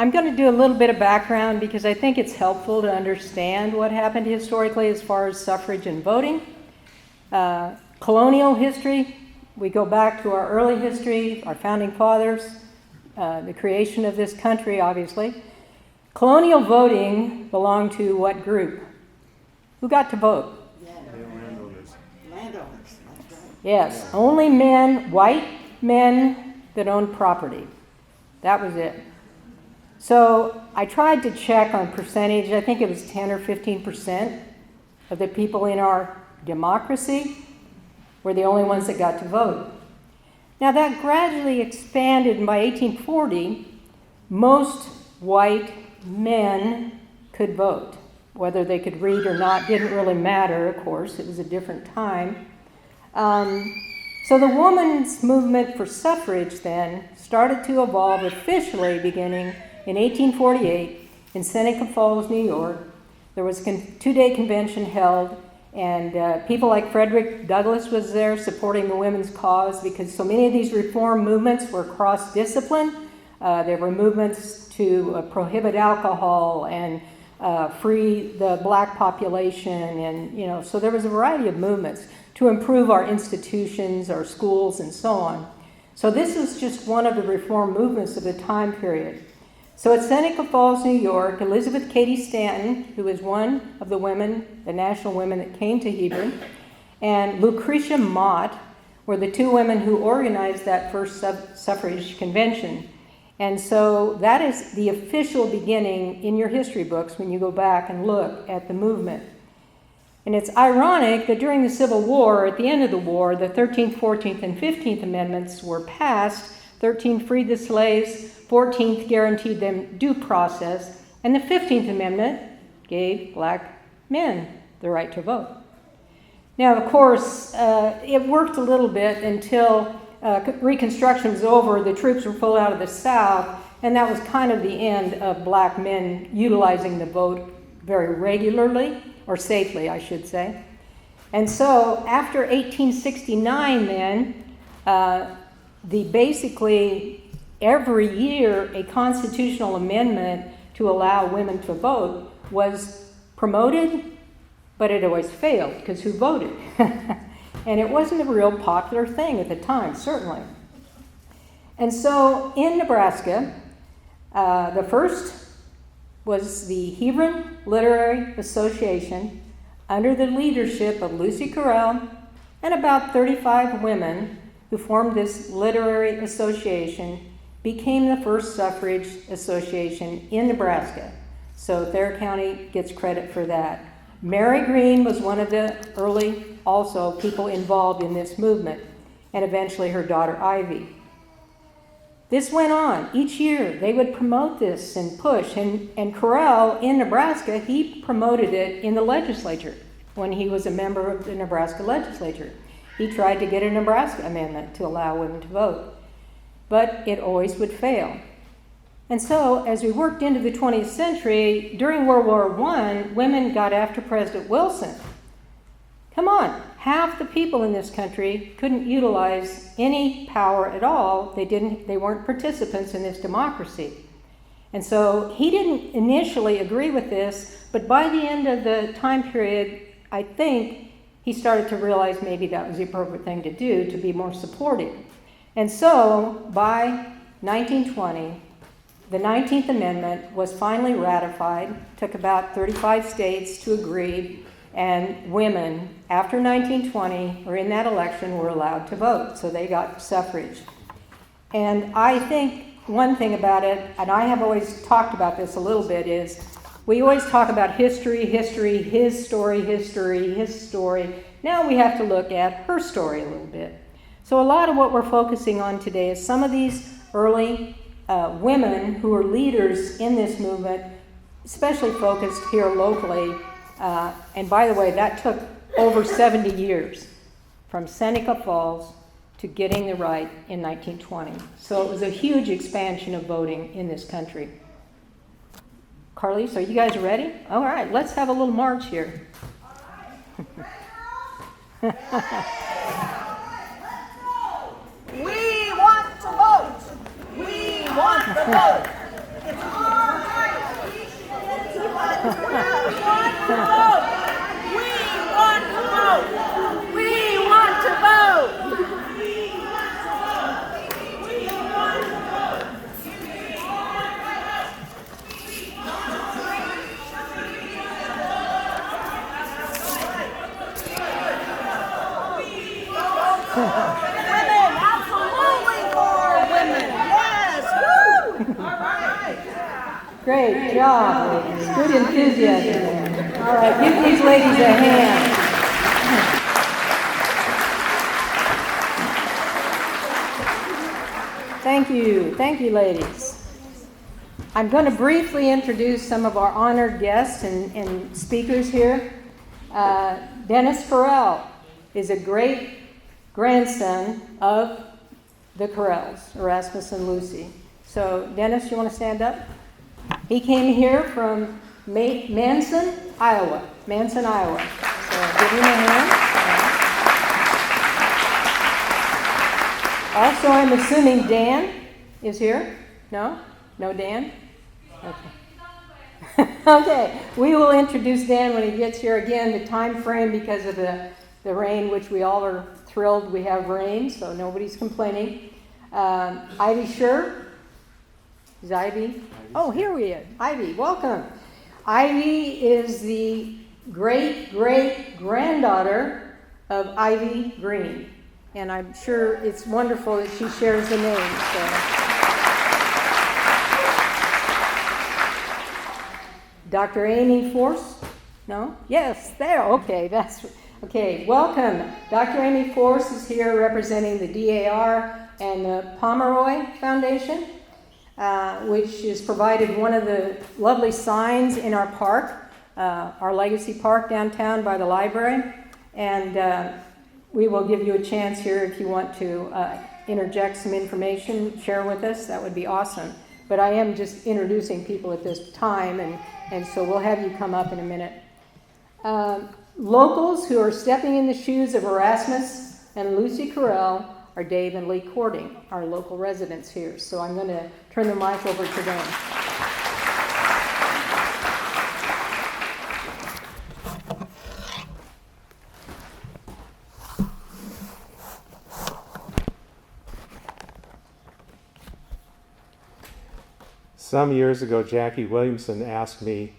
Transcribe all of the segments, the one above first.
I'm going to do a little bit of background because I think it's helpful to understand what happened historically as far as suffrage and voting. Colonial history, we go back to our early history, our founding fathers, the creation of this country, obviously. Colonial voting belonged to what group? Who got to vote? Landowners. Yes, only men, white men that owned property. That was it. So I tried to check on percentage. I think it was 10 or 15% of the people in our democracy were the only ones that got to vote. Now that gradually expanded, and by 1840, most white men could vote. Whether they could read or not didn't really matter, of course. It was a different time. So the women's movement for suffrage then started to evolve officially beginning in 1848 in Seneca Falls, New York. There was a two-day convention held, and people like Frederick Douglass was there supporting the women's cause because so many of these reform movements were cross-discipline. There were movements to prohibit alcohol and free the black population, and so there was a variety of movements to improve our institutions, our schools, and so on. So this was just one of the reform movements of the time period. So at Seneca Falls, New York, Elizabeth Cady Stanton, who was one of the women, the national women that came to Hebron, and Lucretia Mott were the two women who organized that first suffrage convention. And so that is the official beginning in your history books when you go back and look at the movement. And it's ironic that during the Civil War, at the end of the war, the 13th, 14th, and 15th Amendments were passed. 13 freed the slaves, 14th guaranteed them due process, and the 15th Amendment gave black men the right to vote. Now, of course, it worked a little bit until Reconstruction was over, the troops were pulled out of the South, and that was kind of the end of black men utilizing the vote very regularly, or safely, I should say. And so after 1869 then, basically every year a constitutional amendment to allow women to vote was promoted, but it always failed because who voted? And it wasn't a real popular thing at the time, certainly. And so in Nebraska, the first was the Hebron Literary Association under the leadership of Lucy Carell and about 35 women who formed this literary association became the first suffrage association in Nebraska. So Thayer County gets credit for that. Mary Green was one of the early also people involved in this movement, and eventually her daughter Ivy. This went on. Each year they would promote this and push, and Carell in Nebraska, he promoted it in the legislature when he was a member of the Nebraska legislature. He tried to get a Nebraska amendment to allow women to vote, but it always would fail. And so, as we worked into the 20th century, during World War I, women got after President Wilson. Come on, half the people in this country couldn't utilize any power at all. They weren't participants in this democracy. And so he didn't initially agree with this, but by the end of the time period, I think he started to realize maybe that was the appropriate thing to do, to be more supportive. And so, by 1920, the 19th Amendment was finally ratified. Took about 35 states to agree, and women, after 1920, or in that election, were allowed to vote, so they got suffrage. And I think one thing about it, and I have always talked about this a little bit, is we always talk about history, his story. Now we have to look at her story a little bit. So a lot of what we're focusing on today is some of these early women who were leaders in this movement, especially focused here locally. And by the way, that took over 70 years from Seneca Falls to getting the right in 1920. So it was a huge expansion of voting in this country. Carlise, are you guys ready? All right, let's have a little march here. We want to vote. We want the vote. It's Great job, ladies. Good enthusiasm. All right, give these ladies a hand. Thank you, ladies. I'm going to briefly introduce some of our honored guests and speakers here. Dennis Farrell is a great grandson of the Corrells, Erasmus and Lucy. So, Dennis, you want to stand up? He came here from Manson, Iowa. So give him a hand. Also, I'm assuming Dan is here. No? No Dan? Okay. Okay. We will introduce Dan when he gets here. Again, the time frame because of the rain, which we all are thrilled we have rain, so nobody's complaining. Ivy Scher. Is Ivy? Oh, here we are. Ivy, welcome. Ivy is the great-great-granddaughter of Ivy Green. And I'm sure it's wonderful that she shares the name. So. Dr. Amy Force? No? Yes, there. Okay, okay. Welcome. Dr. Amy Force is here representing the DAR and the Pomeroy Foundation. Which has provided one of the lovely signs in our park, our Legacy Park downtown by the library. And we will give you a chance here if you want to interject some information, share with us. That would be awesome. But I am just introducing people at this time, and so we'll have you come up in a minute. Locals who are stepping in the shoes of Erasmus and Lucy Correll are Dave and Lee Cording, our local residents here. So I'm going to turn the mic over to them. Some years ago, Jackie Williamson asked me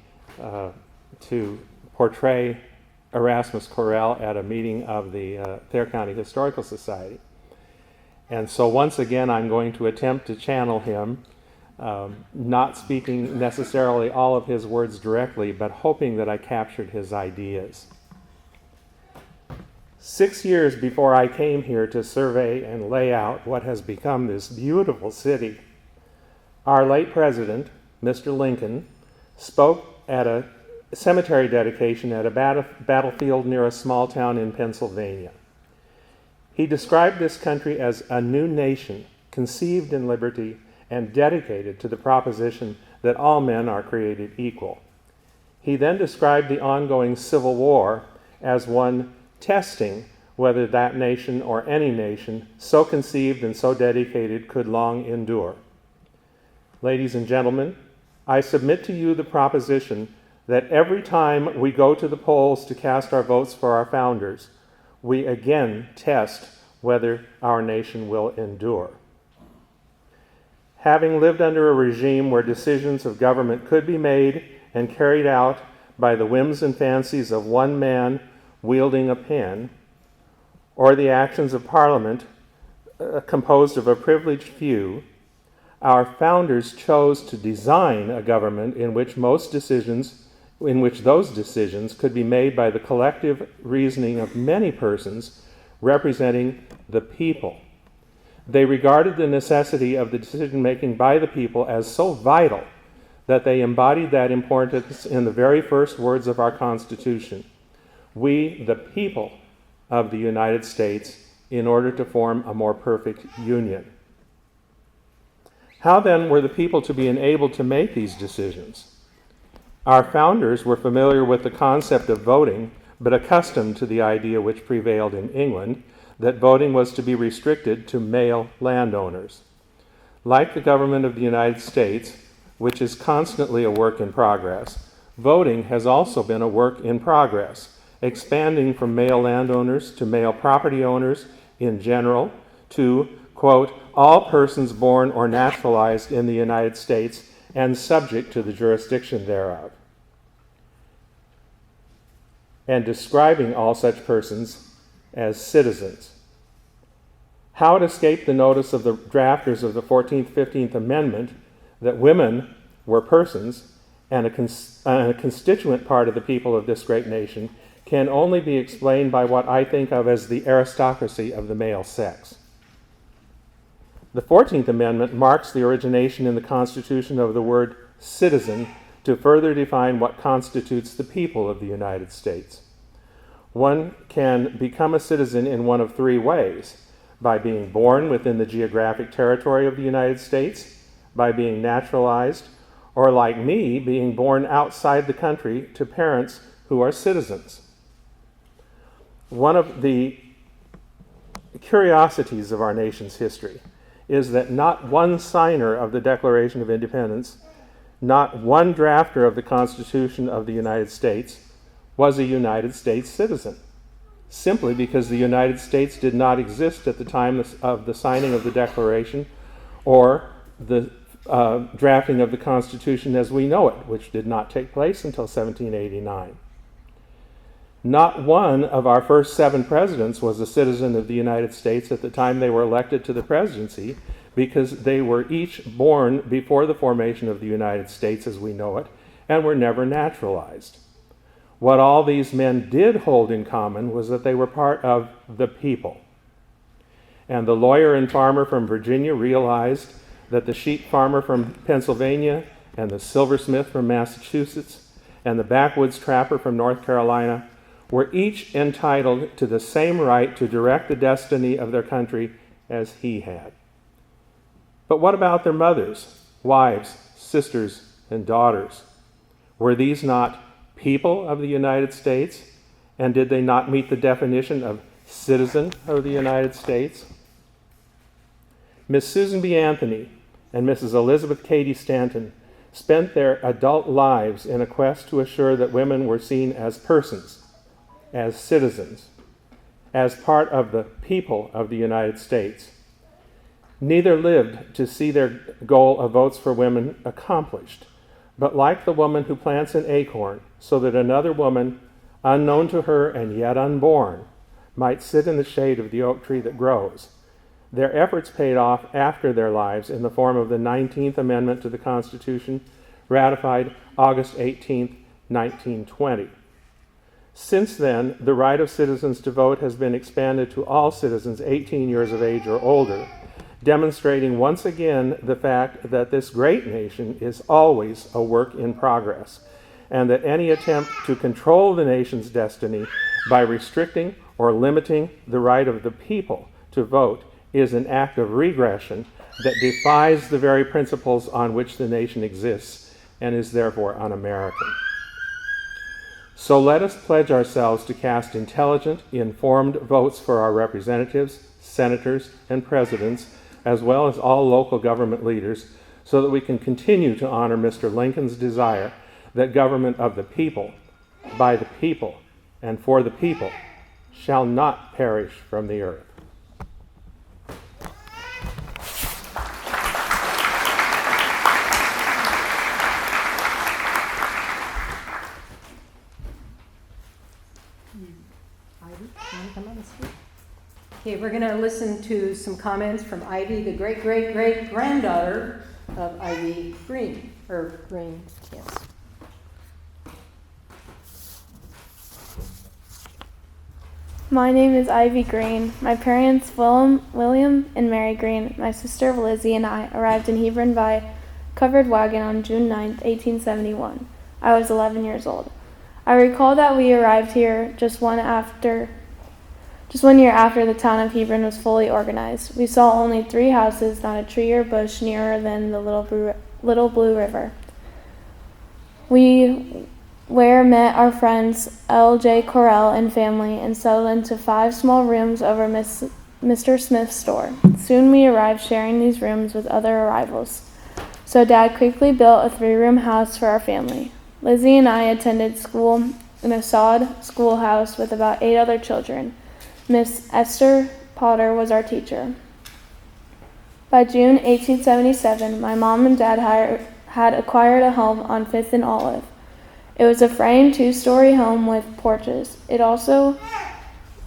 to portray Erasmus Correll at a meeting of the Thayer County Historical Society. And so once again, I'm going to attempt to channel him, not speaking necessarily all of his words directly, but hoping that I captured his ideas. 6 years before I came here to survey and lay out what has become this beautiful city, our late president, Mr. Lincoln, spoke at a cemetery dedication at a battlefield near a small town in Pennsylvania. He described this country as a new nation, conceived in liberty and dedicated to the proposition that all men are created equal. He then described the ongoing Civil War as one testing whether that nation or any nation so conceived and so dedicated could long endure. Ladies and gentlemen, I submit to you the proposition that every time we go to the polls to cast our votes for our founders, we again test whether our nation will endure. Having lived under a regime where decisions of government could be made and carried out by the whims and fancies of one man wielding a pen, or the actions of Parliament composed of a privileged few, our founders chose to design a government in which those decisions could be made by the collective reasoning of many persons representing the people. They regarded the necessity of the decision-making by the people as so vital that they embodied that importance in the very first words of our Constitution. We, the people of the United States, in order to form a more perfect union. How then were the people to be enabled to make these decisions? Our founders were familiar with the concept of voting, but accustomed to the idea which prevailed in England, that voting was to be restricted to male landowners. Like the government of the United States, which is constantly a work in progress, voting has also been a work in progress, expanding from male landowners to male property owners in general to, quote, all persons born or naturalized in the United States and subject to the jurisdiction thereof, and describing all such persons as citizens. How it escaped the notice of the drafters of the 14th, 15th Amendment that women were persons and a constituent part of the people of this great nation can only be explained by what I think of as the aristocracy of the male sex. The 14th Amendment marks the origination in the Constitution of the word citizen to further define what constitutes the people of the United States. One can become a citizen in one of three ways: by being born within the geographic territory of the United States, by being naturalized, or like me, being born outside the country to parents who are citizens. One of the curiosities of our nation's history is that not one signer of the Declaration of Independence, not one drafter of the Constitution of the United States was a United States citizen, simply because the United States did not exist at the time of the signing of the Declaration or the drafting of the Constitution as we know it, which did not take place until 1789. Not one of our first 7 presidents was a citizen of the United States at the time they were elected to the presidency, because they were each born before the formation of the United States as we know it, and were never naturalized. What all these men did hold in common was that they were part of the people. And the lawyer and farmer from Virginia realized that the sheep farmer from Pennsylvania and the silversmith from Massachusetts and the backwoods trapper from North Carolina were each entitled to the same right to direct the destiny of their country as he had. But what about their mothers, wives, sisters, and daughters? Were these not people of the United States? And did they not meet the definition of citizen of the United States? Miss Susan B. Anthony and Mrs. Elizabeth Cady Stanton spent their adult lives in a quest to assure that women were seen as persons, as citizens, as part of the people of the United States. Neither lived to see their goal of votes for women accomplished, but like the woman who plants an acorn so that another woman, unknown to her and yet unborn, might sit in the shade of the oak tree that grows, their efforts paid off after their lives in the form of the 19th Amendment to the Constitution, ratified August 18, 1920. Since then, the right of citizens to vote has been expanded to all citizens 18 years of age or older, demonstrating once again the fact that this great nation is always a work in progress, and that any attempt to control the nation's destiny by restricting or limiting the right of the people to vote is an act of regression that defies the very principles on which the nation exists and is therefore un-American. So let us pledge ourselves to cast intelligent, informed votes for our representatives, senators, and presidents, as well as all local government leaders, so that we can continue to honor Mr. Lincoln's desire that government of the people, by the people, and for the people shall not perish from the earth. Okay, we're going to listen to some comments from Ivy, the great-great-great-granddaughter of Ivy Green, yes. My name is Ivy Green. My parents, William and Mary Green, my sister Lizzie, and I arrived in Hebron by covered wagon on June 9, 1871. I was 11 years old. I recall that we arrived here just 1 year after the town of Hebron was fully organized. We saw only 3 houses, not a tree or bush nearer than the Little Blue River. We met our friends L.J. Correll and family and settled into 5 small rooms over Mr. Smith's store. Soon we arrived sharing these rooms with other arrivals. So Dad quickly built a 3-room house for our family. Lizzie and I attended school in a sod schoolhouse with about 8 other children. Miss Esther Potter was our teacher. By June 1877, my mom and dad had acquired a home on 5th and Olive. It was a framed 2-story home with porches. It also,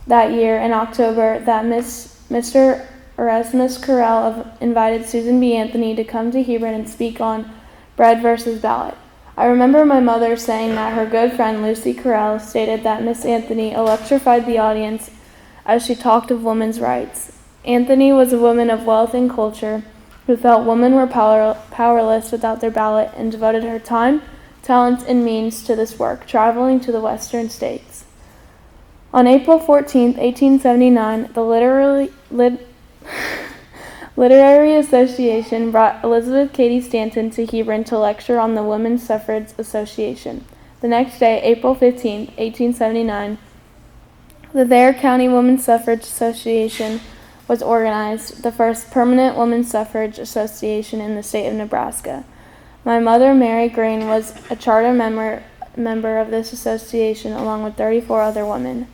that year in October, that Mr. Erasmus Carell invited Susan B. Anthony to come to Hebron and speak on bread versus ballot. I remember my mother saying that her good friend Lucy Carell stated that Miss Anthony electrified the audience as she talked of women's rights. Anthony was a woman of wealth and culture who felt women were powerless without their ballot and devoted her time, talents, and means to this work, traveling to the western states. On April 14, 1879, the Literary Association brought Elizabeth Cady Stanton to Hebron to lecture on the Women's Suffrage Association. The next day, April 15, 1879, the Thayer County Women's Suffrage Association was organized, the first permanent women's suffrage association in the state of Nebraska. My mother, Mary Green, was a charter member of this association along with 34 other women.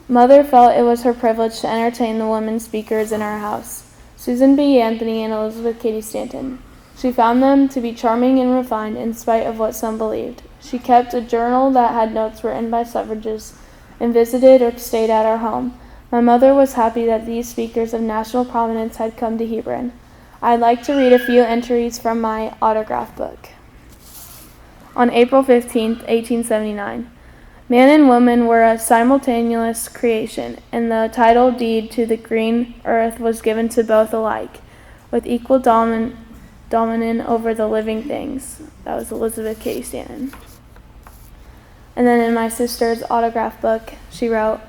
Mother felt it was her privilege to entertain the women speakers in our house, Susan B. Anthony and Elizabeth Cady Stanton. She found them to be charming and refined in spite of what some believed. She kept a journal that had notes written by suffragists and visited or stayed at our home. My mother was happy that these speakers of national prominence had come to Hebron. I'd like to read a few entries from my autograph book. On April 15, 1879, man and woman were a simultaneous creation, and the title deed to the green earth was given to both alike, with equal dominion over the living things. That was Elizabeth Cady Stanton. And then in my sister's autograph book, she wrote,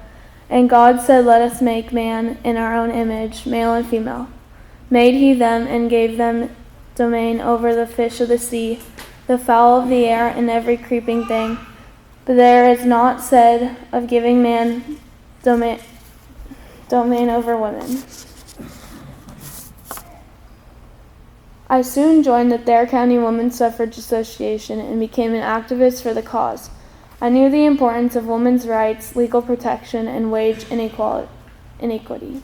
"And God said, let us make man in our own image, male and female. Made he them and gave them domain over the fish of the sea, the fowl of the air, and every creeping thing. But there is not said of giving man domain over women." I soon joined the Thayer County Women's Suffrage Association and became an activist for the cause. I knew the importance of women's rights, legal protection, and wage inequity.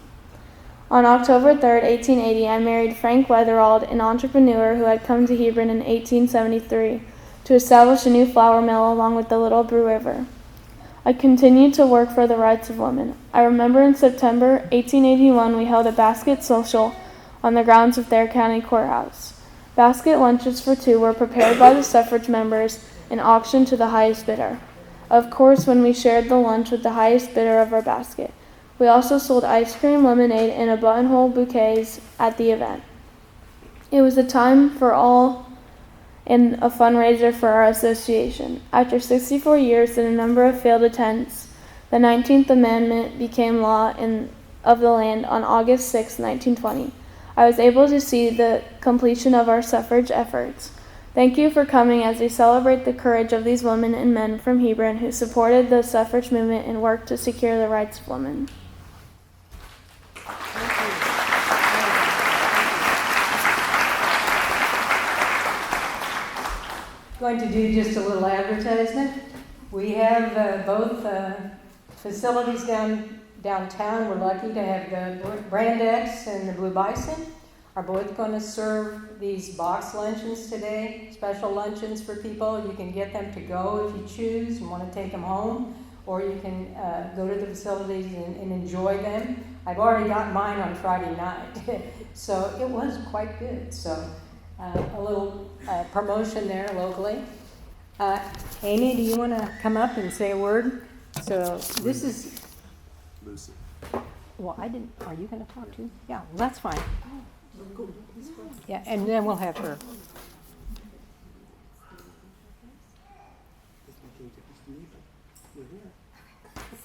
On October 3, 1880, I married Frank Weatherald, an entrepreneur who had come to Hebron in 1873 to establish a new flour mill along with the Little Brew River. I continued to work for the rights of women. I remember in September 1881 we held a basket social on the grounds of Thayer County Courthouse. Basket lunches for 2 were prepared by the suffrage members and auctioned to the highest bidder. Of course, when we shared the lunch with the highest bidder of our basket. We also sold ice cream, lemonade, and a buttonhole bouquets at the event. It was a time for all and a fundraiser for our association. After 64 years and a number of failed attempts, the 19th Amendment became law of the land on August 6, 1920. I was able to see the completion of our suffrage efforts. Thank you for coming as we celebrate the courage of these women and men from Hebron who supported the suffrage movement and worked to secure the rights of women. Going to do just a little advertisement. We have both facilities downtown. We're lucky to have the Brand X and the Blue Bison are both going to serve these box luncheons today, special luncheons for people. You can get them to go if you choose and want to take them home, or you can go to the facilities and enjoy them. I've already got mine on Friday night, so it was quite good. So a little promotion there locally. Amy, do you want to come up and say a word? So this is Lucy. Well, I didn't. Are you going to talk too? Yeah, well, that's fine. Yeah, and then we'll have her.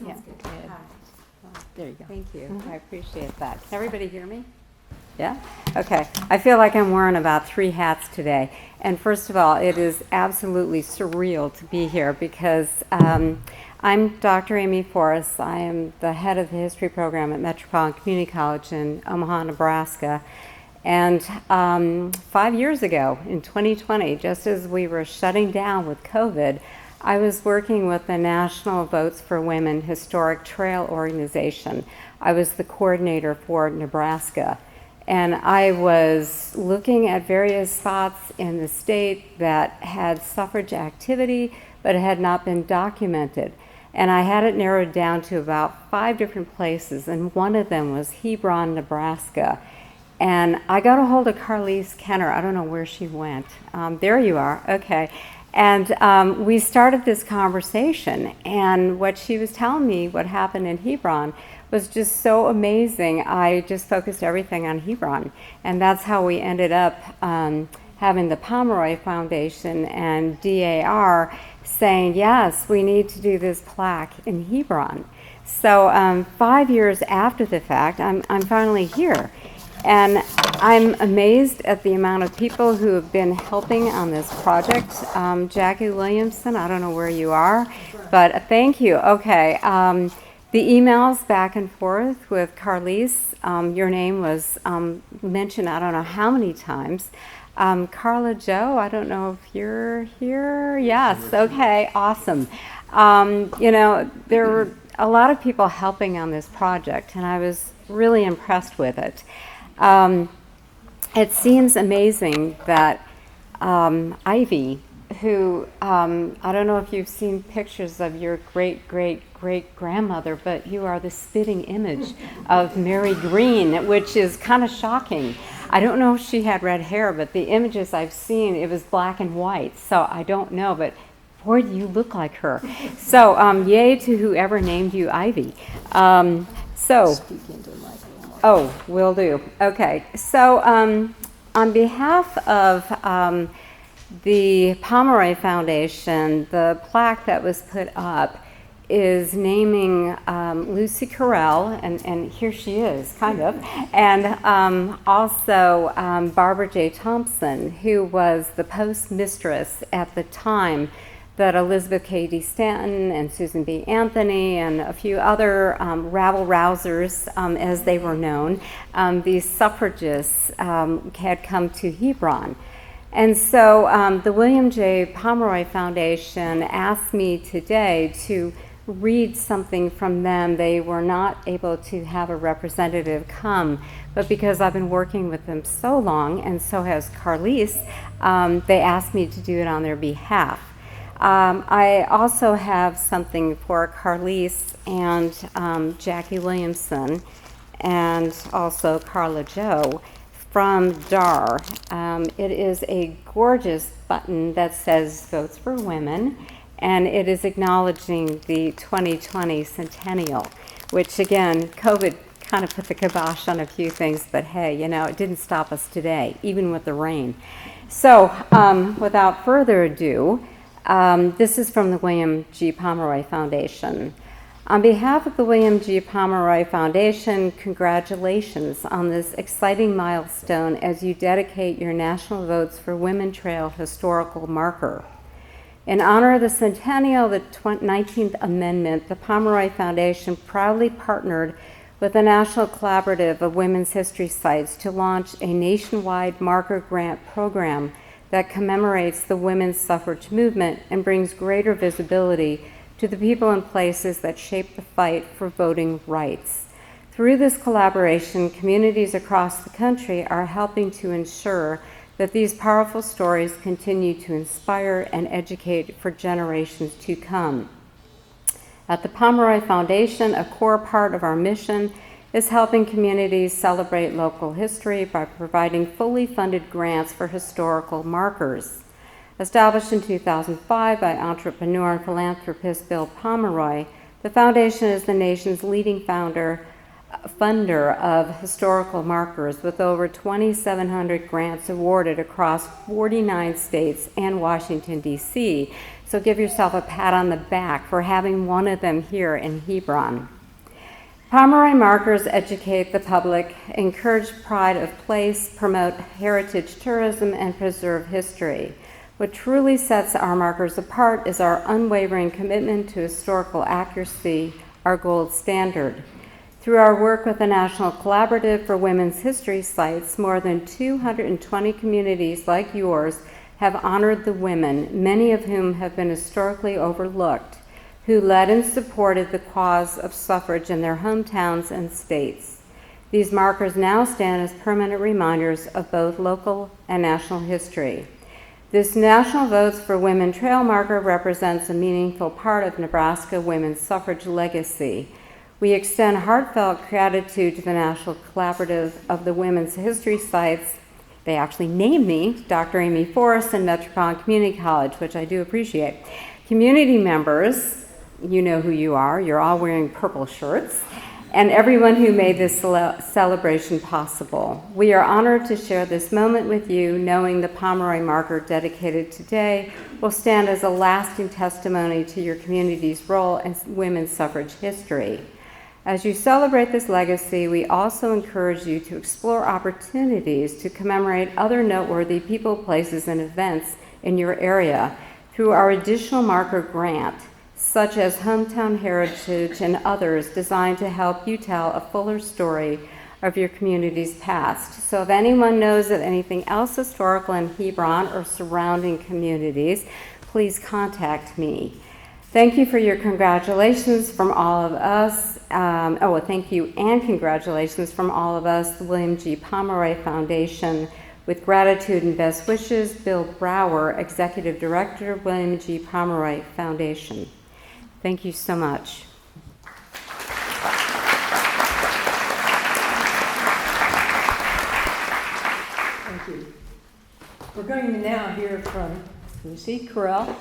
Yeah. There you go. Thank you. Mm-hmm. I appreciate that. Can everybody hear me? Yeah? Okay. I feel like I'm wearing about 3 hats today. And first of all, it is absolutely surreal to be here because I'm Dr. Amy Forrest. I am the head of the history program at Metropolitan Community College in Omaha, Nebraska. And 5 years ago, in 2020, just as we were shutting down with COVID, I was working with the National Votes for Women Historic Trail Organization. I was the coordinator for Nebraska. And I was looking at various spots in the state that had suffrage activity, but it had not been documented. And I had it narrowed down to about 5 different places, and one of them was Hebron, Nebraska. And I got a hold of Carlise Kenner. I don't know where she went. There you are, okay. And we started this conversation, and what she was telling me, what happened in Hebron, was just so amazing. I just focused everything on Hebron, and that's how we ended up having the Pomeroy Foundation and DAR saying, yes, we need to do this plaque in Hebron. So 5 years after the fact, I'm finally here. And I'm amazed at the amount of people who have been helping on this project. Jackie Williamson, I don't know where you are, but thank you. Okay. The emails back and forth with Carlise, your name was mentioned I don't know how many times. Carla Joe, I don't know if you're here. Yes, okay, awesome. You know, there were a lot of people helping on this project, and I was really impressed with it. It seems amazing that Ivy, who, I don't know if you've seen pictures of your great-great-great-grandmother, but you are the spitting image of Mary Green, which is kind of shocking. I don't know if she had red hair, but the images I've seen, it was black and white, so I don't know, but boy, do you look like her. So, yay to whoever named you Ivy. Oh, will do. Okay. So on behalf of the Pomeroy Foundation, the plaque that was put up is naming Lucy Carell, and here she is, kind of, and also Barbara J. Thompson, who was the postmistress at the time that Elizabeth Cady Stanton and Susan B. Anthony and a few other rabble-rousers, as they were known, these suffragists had come to Hebron. And so the William J. Pomeroy Foundation asked me today to read something from them. They were not able to have a representative come, but because I've been working with them so long, and so has Carlise, they asked me to do it on their behalf. I also have something for Carlise and Jackie Williamson and also Carla Joe from DAR. It is a gorgeous button that says Votes for Women, and it is acknowledging the 2020 centennial, which again, COVID kind of put the kibosh on a few things, but hey, you know, it didn't stop us today, even with the rain. So without further ado, this is from the William G. Pomeroy Foundation. On behalf of the William G. Pomeroy Foundation, congratulations on this exciting milestone as you dedicate your National Votes for Women Trail historical marker. In honor of the centennial of the 19th Amendment, the Pomeroy Foundation proudly partnered with the National Collaborative of Women's History Sites to launch a nationwide marker grant program that commemorates the women's suffrage movement and brings greater visibility to the people and places that shape the fight for voting rights. Through this collaboration, communities across the country are helping to ensure that these powerful stories continue to inspire and educate for generations to come. At the Pomeroy Foundation, a core part of our mission is helping communities celebrate local history by providing fully funded grants for historical markers. Established in 2005 by entrepreneur and philanthropist Bill Pomeroy, the foundation is the nation's leading funder of historical markers, with over 2,700 grants awarded across 49 states and Washington, D.C. So give yourself a pat on the back for having one of them here in Hebron. Pomeroy markers educate the public, encourage pride of place, promote heritage tourism, and preserve history. What truly sets our markers apart is our unwavering commitment to historical accuracy, our gold standard. Through our work with the National Collaborative for Women's History Sites, more than 220 communities like yours have honored the women, many of whom have been historically overlooked, who led and supported the cause of suffrage in their hometowns and states. These markers now stand as permanent reminders of both local and national history. This National Votes for Women trail marker represents a meaningful part of Nebraska women's suffrage legacy. We extend heartfelt gratitude to the National Collaborative of the Women's History Sites. They actually named me Dr. Amy Forrest and Metropolitan Community College, which I do appreciate. Community members, you know who you are. You're all wearing purple shirts. And everyone who made this celebration possible. We are honored to share this moment with you, knowing the Pomeroy marker dedicated today will stand as a lasting testimony to your community's role in women's suffrage history. As you celebrate this legacy, we also encourage you to explore opportunities to commemorate other noteworthy people, places, and events in your area through our additional marker grant, such as Hometown Heritage and others designed to help you tell a fuller story of your community's past. So if anyone knows of anything else historical in Hebron or surrounding communities, please contact me. Thank you for your congratulations from all of us. Thank you and congratulations from all of us, the William G. Pomeroy Foundation. With gratitude and best wishes, Bill Brower, Executive Director, William G. Pomeroy Foundation. Thank you so much. Thank you. We're going to now hear from Lucy Carell,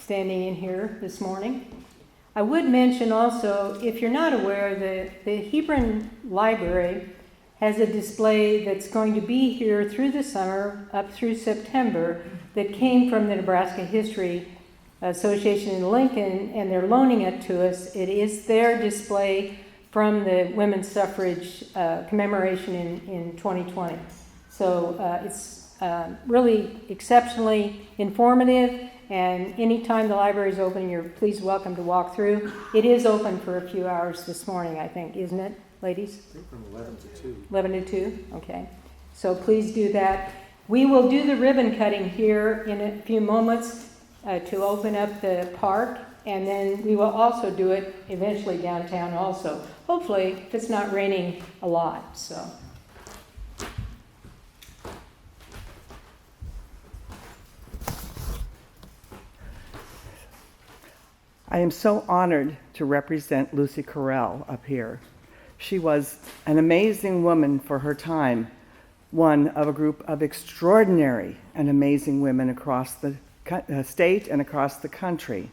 standing in here this morning. I would mention also, if you're not aware, the Hebron Library has a display that's going to be here through the summer, up through September, that came from the Nebraska History Association in Lincoln, and they're loaning it to us. It is their display from the women's suffrage commemoration in 2020. So it's really exceptionally informative, and anytime the library is open, you're please welcome to walk through. It is open for a few hours this morning, I think, isn't it, ladies? I think from 11 to 2. 11 to 2, okay. So please do that. We will do the ribbon cutting here in a few moments to open up the park, and then we will also do it eventually downtown also. Hopefully, if it's not raining a lot, so. I am so honored to represent Lucy Carell up here. She was an amazing woman for her time, one of a group of extraordinary and amazing women across the state and across the country.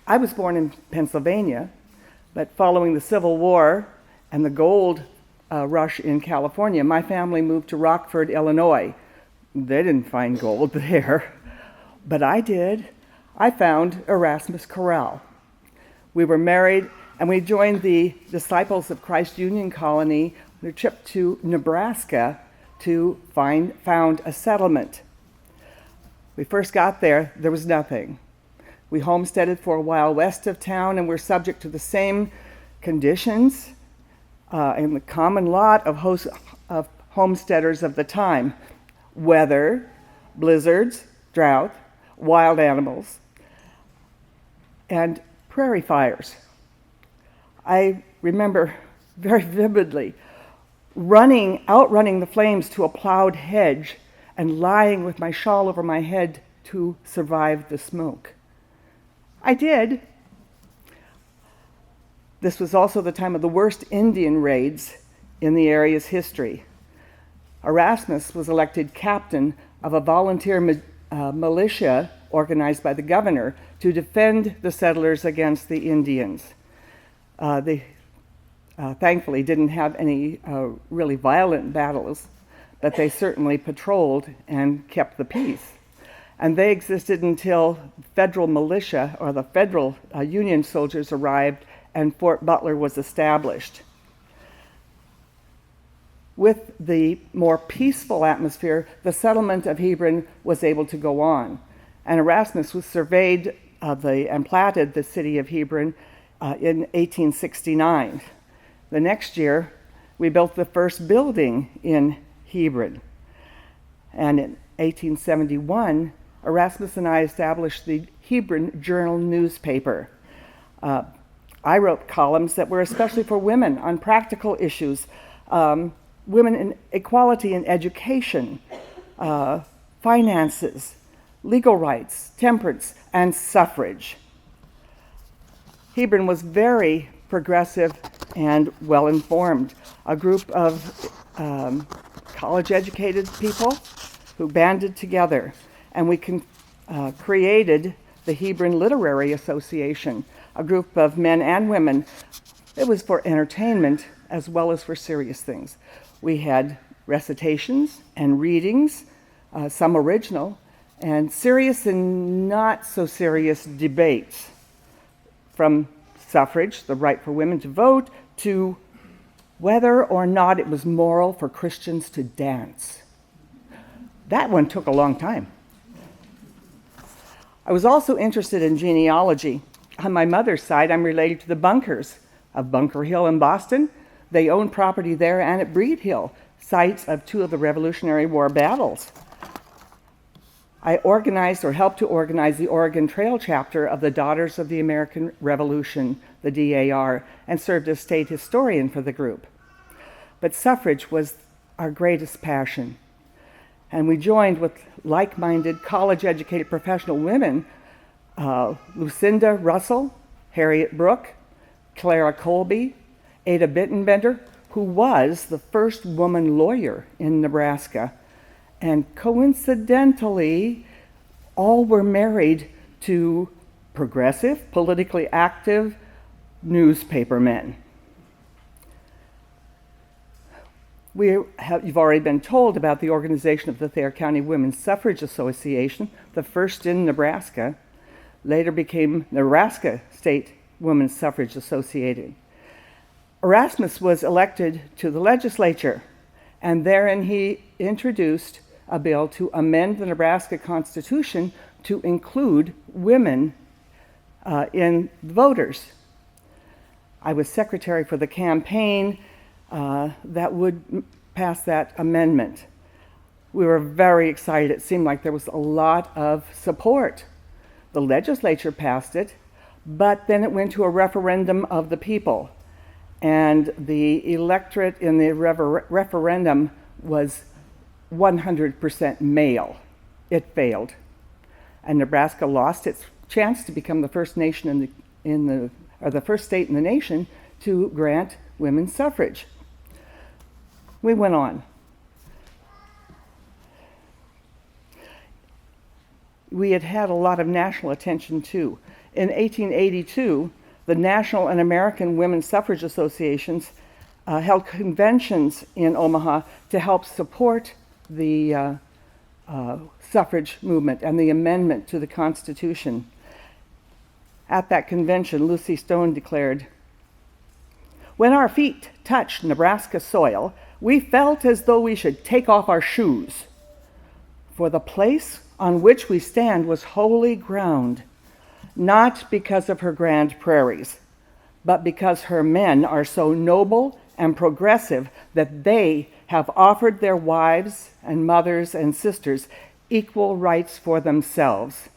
I was born in Pennsylvania, but following the Civil War and the gold rush in California, my family moved to Rockford, Illinois. They didn't find gold there, but I did. I found Erasmus Carell. We were married, and we joined the Disciples of Christ Union Colony on a trip to Nebraska to found a settlement. We first got there was nothing. We homesteaded for a while west of town, and were subject to the same conditions in the common lot of homesteaders of the time: weather, blizzards, drought, wild animals, and prairie fires. I remember very vividly outrunning the flames to a plowed hedge and lying with my shawl over my head to survive the smoke. I did. This was also the time of the worst Indian raids in the area's history. Erasmus was elected captain of a volunteer militia organized by the governor to defend the settlers against the Indians. They thankfully didn't have any really violent battles, but they certainly patrolled and kept the peace. And they existed until federal militia, or the federal Union soldiers, arrived and Fort Butler was established. With the more peaceful atmosphere, the settlement of Hebron was able to go on. And Erasmus was surveyed and platted the city of Hebron in 1869. The next year, we built the first building in Hebron. And in 1871, Erasmus and I established the Hebron Journal newspaper. I wrote columns that were especially for women on practical issues, women in equality in education, finances, legal rights, temperance, and suffrage. Hebron was very progressive and well-informed, a group of college-educated people who banded together, and we created the Hebron Literary Association, a group of men and women. It was for entertainment as well as for serious things. We had recitations and readings, some original, and serious and not so serious debates, from suffrage, the right for women to vote, to whether or not it was moral for Christians to dance. That one took a long time. I was also interested in genealogy. On my mother's side, I'm related to the Bunkers of Bunker Hill in Boston. They own property there and at Breed Hill, sites of two of the Revolutionary War battles. I organized or helped to organize the Oregon Trail chapter of the Daughters of the American Revolution, the DAR, and served as state historian for the group. But suffrage was our greatest passion. And we joined with like-minded, college-educated professional women, Lucinda Russell, Harriet Brooke, Clara Colby, Ada Bittenbender, who was the first woman lawyer in Nebraska. And coincidentally, all were married to progressive, politically active newspaper men. You've already been told about the organization of the Thayer County Women's Suffrage Association, the first in Nebraska, later became Nebraska State Women's Suffrage Association. Erasmus was elected to the legislature, and therein he introduced a bill to amend the Nebraska Constitution to include women in voters. I was secretary for the campaign that would pass that amendment. We were very excited. It seemed like there was a lot of support. The legislature passed it, but then it went to a referendum of the people. And the electorate in the referendum was 100% male. It failed. And Nebraska lost its chance to become the first nation the first state in the nation to grant women's suffrage. We went on. We had a lot of national attention too. In 1882, the National and American Women's Suffrage Associations held conventions in Omaha to help support the suffrage movement and the amendment to the Constitution. At that convention, Lucy Stone declared, "When our feet touched Nebraska soil, we felt as though we should take off our shoes, for the place on which we stand was holy ground, not because of her grand prairies, but because her men are so noble and progressive that they have offered their wives and mothers and sisters equal rights for themselves."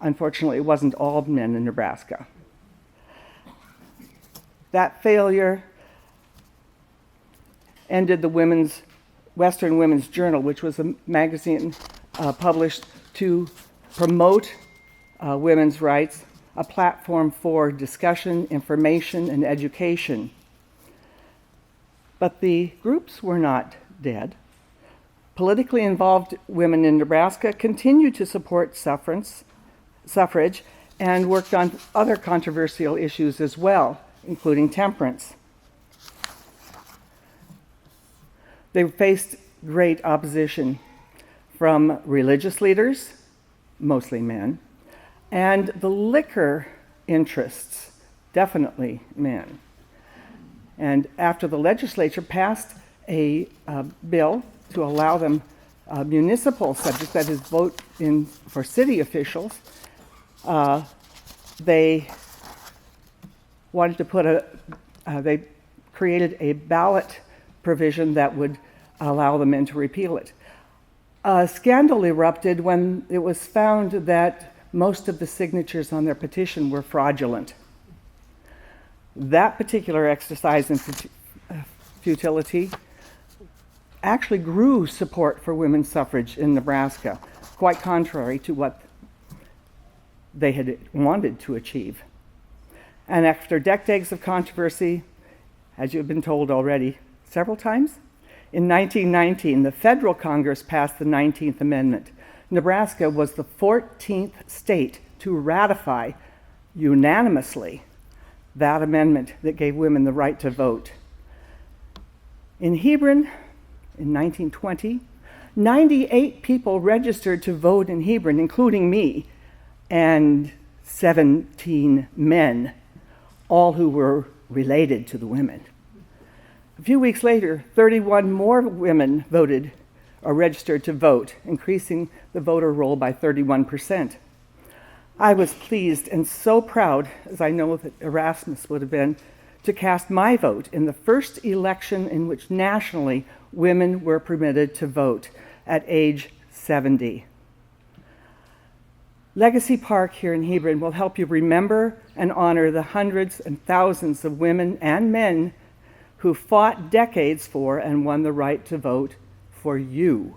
Unfortunately, it wasn't all men in Nebraska. That failure ended the Western Women's Journal, which was a magazine published to promote women's rights, a platform for discussion, information, and education. But the groups were not dead. Politically involved women in Nebraska continued to support suffrage and worked on other controversial issues as well, including temperance. They faced great opposition from religious leaders, mostly men, and the liquor interests, definitely men. And after the legislature passed a bill to allow them municipal subjects, that is, vote for city officials, they wanted to put they created a ballot provision that would allow the men to repeal it. A scandal erupted when it was found that most of the signatures on their petition were fraudulent. That particular exercise in futility actually grew support for women's suffrage in Nebraska, quite contrary to what they had wanted to achieve. And after decades of controversy, as you've been told already several times, in 1919, the federal Congress passed the 19th Amendment. Nebraska was the 14th state to ratify unanimously that amendment that gave women the right to vote. In Hebron, in 1920, 98 people registered to vote in Hebron, including me, and 17 men, all who were related to the women. A few weeks later, 31 more women voted or registered to vote, increasing the voter roll by 31%. I was pleased and so proud, as I know that Erasmus would have been, to cast my vote in the first election in which nationally women were permitted to vote at age 70. Legacy Park here in Hebron will help you remember and honor the hundreds and thousands of women and men who fought decades for and won the right to vote for you.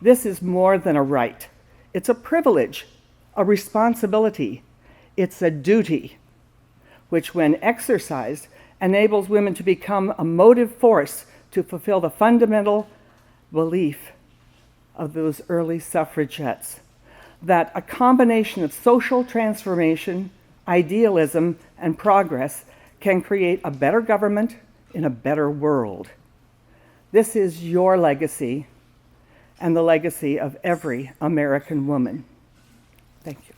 This is more than a right. It's a privilege, a responsibility. It's a duty, which when exercised, enables women to become a motive force to fulfill the fundamental belief of those early suffragettes, that a combination of social transformation, idealism, and progress can create a better government in a better world. This is your legacy and the legacy of every American woman. Thank you.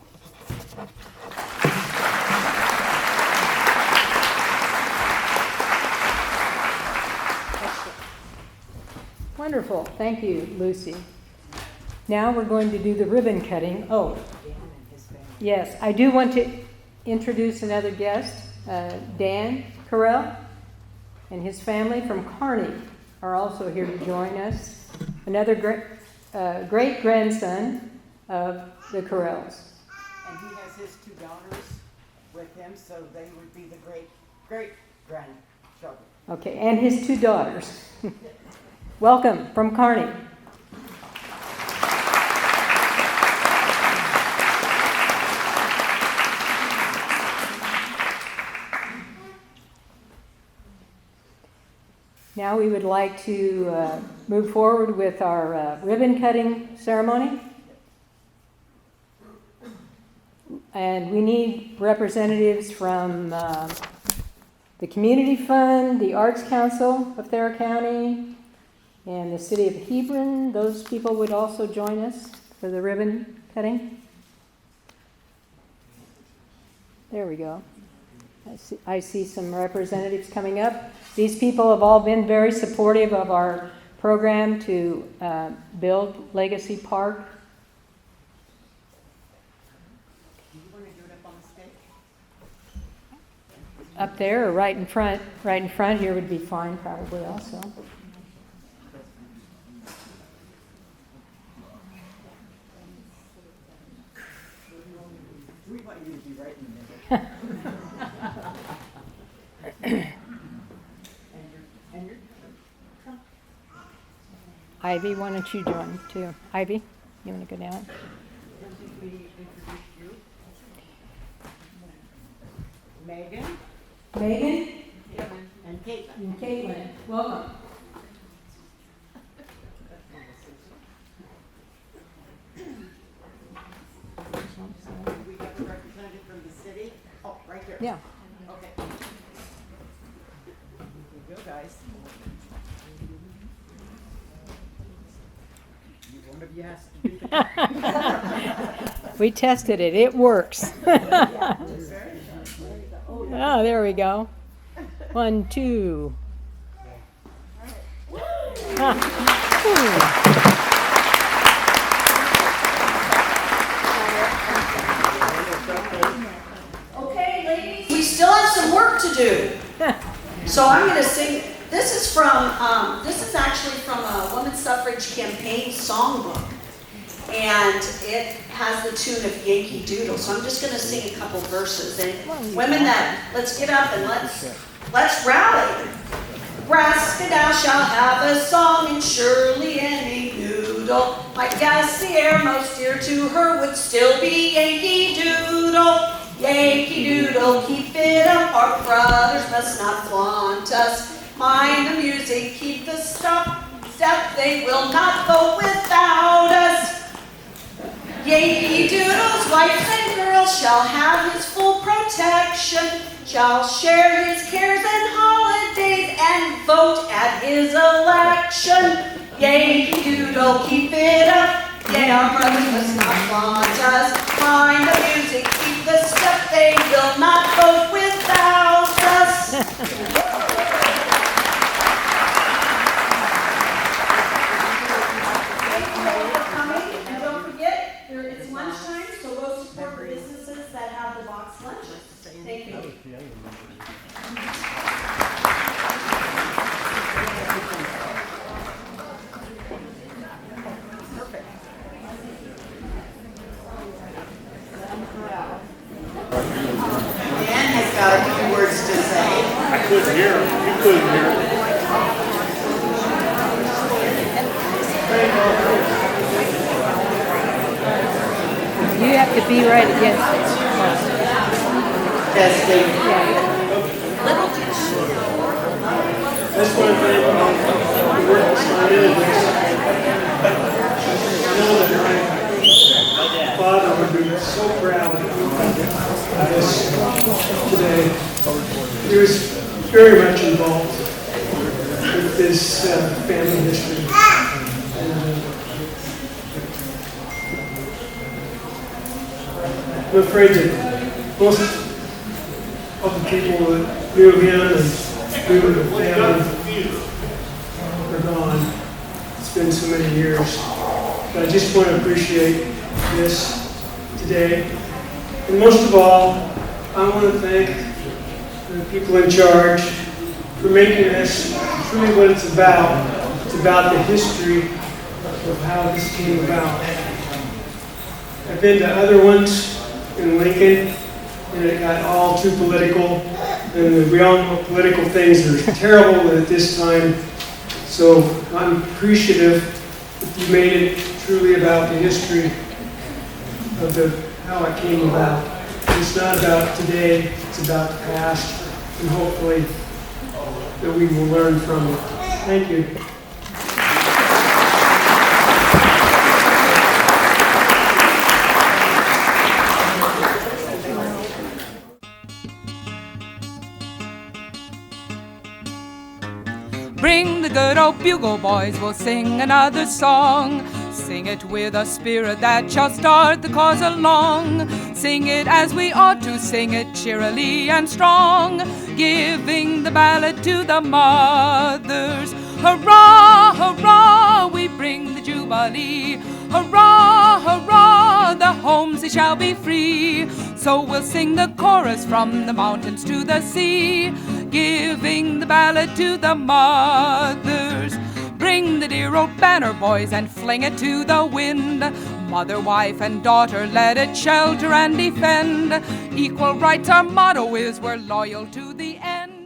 Wonderful. Thank you, Lucy. Now we're going to do the ribbon cutting. Oh, yes, I do want to introduce another guest. Dan Carell and his family from Kearney are also here to join us. Another great-grandson of the Carells. And he has his two daughters with him, so they would be the great-grandchildren. Okay, and his two daughters. Welcome from Kearney. Now we would like to move forward with our ribbon cutting ceremony. And we need representatives from the Community Fund, the Arts Council of Thayer County, and the City of Hebron. Those people would also join us for the ribbon cutting. There we go. I see some representatives coming up. These people have all been very supportive of our program to build Legacy Park. Do you want to do it up on the stage? Up there or right in front? Right in front here would be fine probably also. We want you to be right in the middle. Ivy, why don't you join too? Ivy, you want to go down? Megan Megan and Caitlin. and Caitlin, welcome. Do we have a representative from the city? Oh, right there. Yeah. Okay. Here we go, guys. One of you has to do the We tested it. It works. Oh, there we go. 1, 2. Okay, ladies, we still have too. So I'm going to sing. This is actually from a women's suffrage campaign songbook. And it has the tune of Yankee Doodle. So I'm just going to sing a couple verses. And women, let's get up and let's rally. Nebraska now shall have a song, and surely any noodle might guess the air most dear to her would still be Yankee Doodle. Yankee Doodle, keep it apart, brothers must not flaunt us. Mind the music, keep the step, they will not go without us. Yankee Doodle's wives and girls shall have his full protection, shall share his cares and holidays, and vote at his election. Yankee Doodle, keep it up, yeah, our brothers must not flaunt us. Mind the music, keep the step, they will not vote without us. Lunchtime, so go support the businesses that have the box lunches. Thank you. Perfect. Dan has got a few words to say. I couldn't hear him. You couldn't hear him. You have to be right against it. Testing. That's one thing about the work that's not in this. I know that my father would be so proud of this today. He was very much involved with this family history. I'm afraid that most of the people that knew him and knew the family are gone. It's been so many years. But I just want to appreciate this today. And most of all, I want to thank the people in charge for making this truly what it's about. It's about the history of how this came about. I've been to other ones in Lincoln, and it got all too political, and we all know political things are terrible at this time, so I'm appreciative that you made it truly about the history of how it came about. It's not about today, it's about the past, and hopefully that we will learn from it. Thank you. Bring the good old bugle boys, we'll sing another song. Sing it with a spirit that shall start the cause along. Sing it as we ought to sing it, cheerily and strong, giving the ballad to the mothers. Hurrah, hurrah, we bring the jubilee. Hurrah, hurrah, the homes they shall be free. So we'll sing the chorus from the mountains to the sea, giving the ballad to the mothers. Bring the dear old banner, boys, and fling it to the wind. Mother, wife, and daughter, let it shelter and defend. Equal rights our motto is, we're loyal to the end.